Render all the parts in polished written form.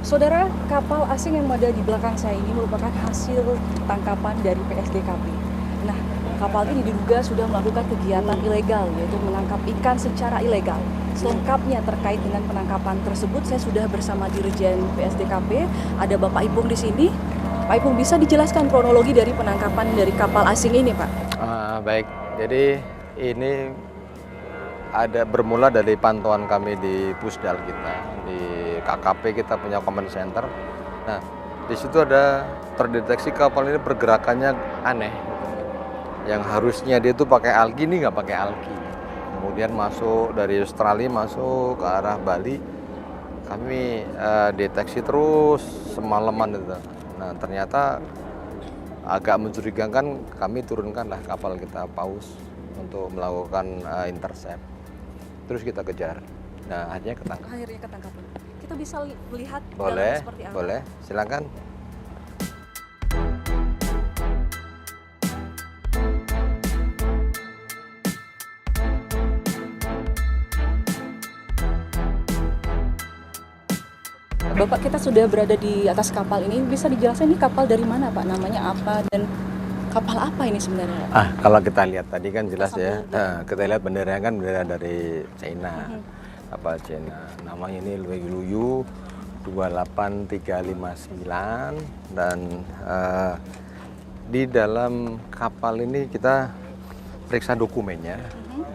Saudara, kapal asing yang ada di belakang saya ini merupakan hasil tangkapan dari PSDKP. Nah, kapal ini diduga sudah melakukan kegiatan ilegal, yaitu menangkap ikan secara ilegal. Selengkapnya terkait dengan penangkapan tersebut, saya sudah bersama Dirjen PSDKP, ada Bapak Ipung di sini. Pak Ipung, bisa dijelaskan kronologi dari penangkapan dari kapal asing ini, Pak? Baik, jadi ini bermula dari pantauan kami di Pusdal kita, di KKP kita punya command center. Nah, di situ ada terdeteksi kapal ini pergerakannya aneh. Yang harusnya dia itu pakai algi, ini nggak pakai algi. Kemudian masuk dari Australia, masuk ke arah Bali. Kami deteksi terus semalaman itu. Nah, ternyata agak mencurigakan, kami turunkanlah kapal kita paus untuk melakukan intercept. Terus kita kejar. Nah, akhirnya ketangkap. Akhirnya ketangkap. Kita bisa melihat Boleh, seperti apa? boleh. Silakan. Bapak, kita sudah berada di atas kapal ini. Bisa dijelaskan ini kapal dari mana, Pak? Namanya apa dan kapal apa ini sebenarnya? Kalau kita lihat tadi kan jelas ya. Sambil Kita lihat benderanya kan bendera dari China. Kapal China. Namanya ini Luyu 28359 dan di dalam kapal ini kita periksa dokumennya.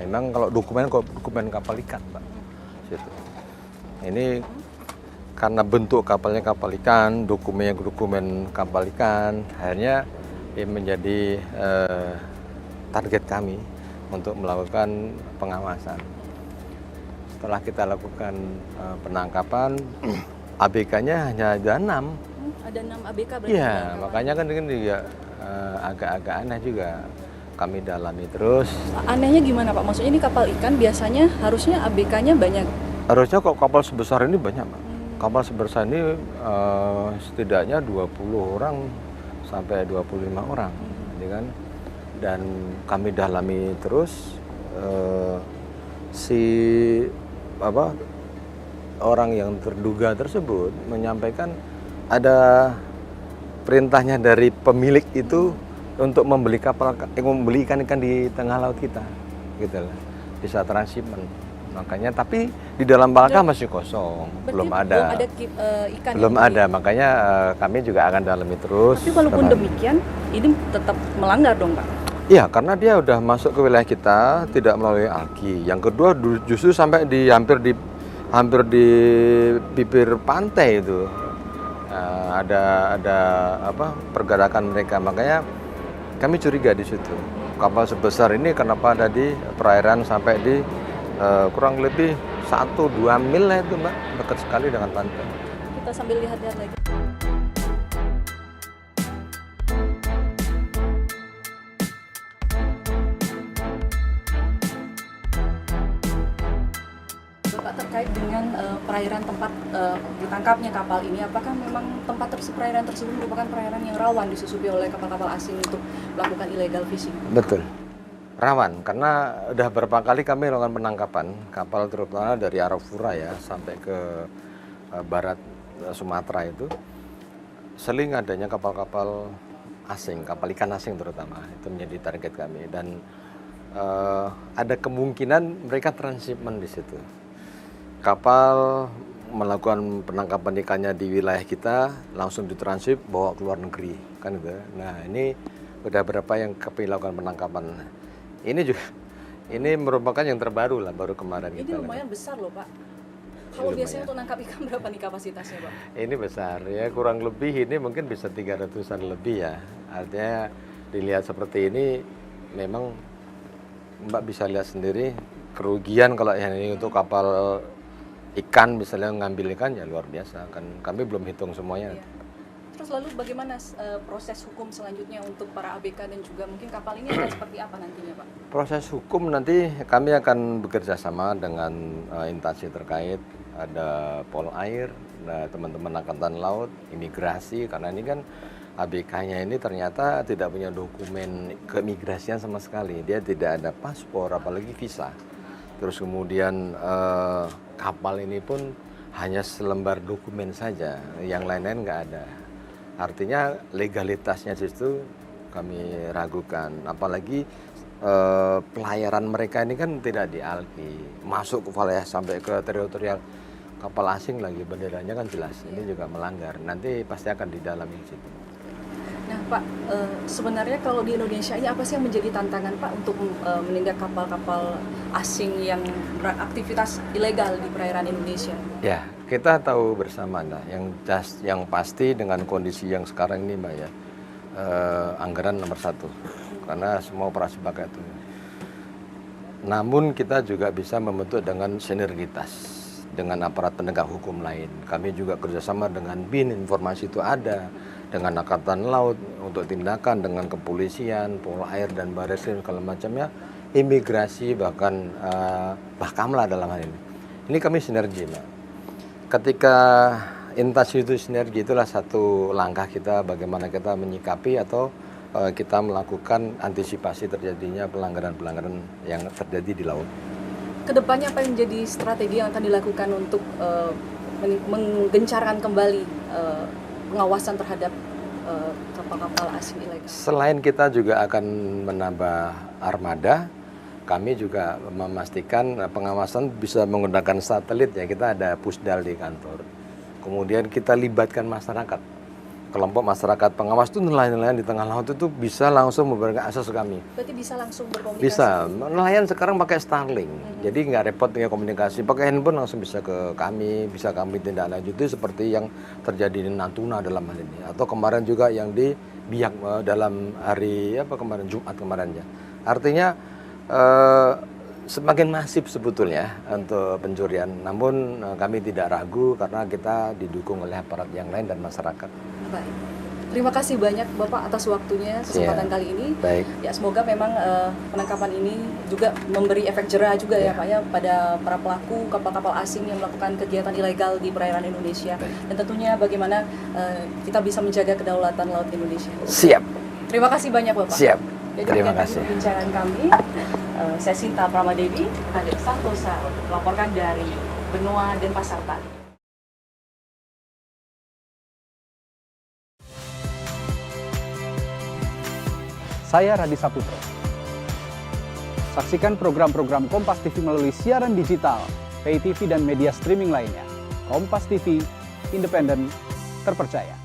Memang kalau dokumen kapal ikan, Pak. Situ. Ini karena bentuk kapalnya kapal ikan, dokumennya dokumen kapal ikan, akhirnya menjadi target kami untuk melakukan pengawasan. Setelah kita lakukan penangkapan, ABK-nya hanya ada 6. Ada 6 ABK berarti? Iya, makanya kan ini juga agak-agak aneh juga. Kami dalami terus. Anehnya gimana, Pak? Maksudnya ini kapal ikan biasanya harusnya ABK-nya banyak. Harusnya kok kapal sebesar ini banyak, Pak. Kapal sebesar ini setidaknya 20 orang sampai 25 orang, ya kan? Dan kami dalami terus orang yang terduga tersebut menyampaikan ada perintahnya dari pemilik itu untuk membeli membeli ikan-ikan di tengah laut kita, gitu lah, bisa transshipment. Makanya tapi di dalam palka masih kosong, belum ada Ikan belum ada, makanya kami juga akan dalami terus. Tapi walaupun demikian, ini tetap melanggar dong, Pak? Iya, karena dia udah masuk ke wilayah kita tidak melalui algi. Yang kedua justru sampai hampir di bibir pantai itu ada pergerakan mereka. Makanya kami curiga di situ. Kapal sebesar ini kenapa ada di perairan sampai di kurang lebih 1-2 mil lah itu, Mbak, dekat sekali dengan pantai. Kita sambil lihat-lihat lagi. Bapak, terkait dengan perairan tempat ditangkapnya kapal ini, apakah memang perairan tersebut merupakan perairan yang rawan disusupi oleh kapal-kapal asing untuk melakukan illegal fishing? Betul. Rawan, karena udah berapa kali kami melakukan penangkapan kapal terutama dari Arafura ya sampai ke barat Sumatera itu sering adanya kapal-kapal asing, kapal ikan asing terutama itu menjadi target kami dan ada kemungkinan mereka transshipment di situ. Kapal melakukan penangkapan ikannya di wilayah kita langsung ditransship bawa ke luar negeri kan gitu. Nah ini udah berapa yang kami lakukan penangkapan. Ini merupakan yang terbaru lah, baru kemarin. Ini lumayan besar loh, Pak. Kalau biasanya untuk nangkap ikan berapa nih kapasitasnya, Pak? Ini besar ya, kurang lebih ini mungkin bisa 300-an lebih ya. Artinya dilihat seperti ini memang Mbak bisa lihat sendiri kerugian kalau yang ini untuk kapal ikan misalnya ngambil ikan ya luar biasa kan. Kami belum hitung semuanya. Iya. Terus lalu bagaimana proses hukum selanjutnya untuk para ABK dan juga mungkin kapal ini akan seperti apa nantinya, Pak? Proses hukum nanti kami akan bekerja sama dengan instansi terkait, ada Polair, ada teman-teman Angkatan Laut, imigrasi, karena ini kan ABK-nya ini ternyata tidak punya dokumen keimigrasian sama sekali. Dia tidak ada paspor, apalagi visa. Terus kemudian kapal ini pun hanya selembar dokumen saja, yang lain-lain nggak ada. Artinya legalitasnya justru kami ragukan, apalagi pelayaran mereka ini kan tidak dialki, masuk ke wilayah sampai ke teritorial kapal asing lagi, benderanya kan jelas, ini juga melanggar, nanti pasti akan didalami di situ. Nah Pak, sebenarnya kalau di Indonesia ini apa sih yang menjadi tantangan Pak untuk menindak kapal-kapal asing yang beraktivitas ilegal di perairan Indonesia? Ya, kita tahu bersama lah, yang pasti dengan kondisi yang sekarang ini Mbak ya, anggaran nomor 1, karena semua operasi pakai itu. Namun kita juga bisa membentuk dengan sinergitas dengan aparat penegak hukum lain. Kami juga kerjasama dengan BIN, informasi itu ada, dengan Angkatan Laut untuk tindakan, dengan kepolisian, Pol Air dan Barreskrim segala macamnya, imigrasi bahkan Bakamla dalam hal ini. Ini kami sinergi, Mbak. Ketika intas itu sinergi, itulah satu langkah kita bagaimana kita menyikapi atau kita melakukan antisipasi terjadinya pelanggaran-pelanggaran yang terjadi di laut. Kedepannya apa yang menjadi strategi yang akan dilakukan untuk menggencarkan kembali pengawasan terhadap kapal-kapal asing ilegal? Selain kita juga akan menambah armada, kami juga memastikan pengawasan bisa menggunakan satelit ya, kita ada pusdal di kantor. Kemudian kita libatkan masyarakat. Kelompok masyarakat pengawas itu nelayan-nelayan di tengah laut itu bisa langsung memberikan akses ke kami. Berarti bisa langsung berkomunikasi? Bisa. Nelayan sekarang pakai Starlink, jadi nggak repot dengan komunikasi. Pakai handphone langsung bisa ke kami, bisa kami tindak lanjuti seperti yang terjadi di Natuna dalam hal ini. Atau kemarin juga yang di Biak dalam hari kemarin, Jumat kemarin ya. Artinya semakin masif sebetulnya untuk pencurian. Namun kami tidak ragu karena kita didukung oleh aparat yang lain dan masyarakat. Baik. Terima kasih banyak Bapak atas waktunya kesempatan kali ini. Baik. Ya semoga memang penangkapan ini juga memberi efek jera juga ya Pak ya pada para pelaku kapal-kapal asing yang melakukan kegiatan ilegal di perairan Indonesia. Baik. Dan tentunya bagaimana kita bisa menjaga kedaulatan laut Indonesia. Siap. Terima kasih banyak Bapak. Siap. Jadi Terima demikian kasih. perbincangan kami. Saya Sinta Pramadewi, Kadek Santosa melaporkan dari Benua Denpasar, Bali. Saya Radi Saputro. Saksikan program-program Kompas TV melalui siaran digital, pay TV dan media streaming lainnya. Kompas TV, independen, terpercaya.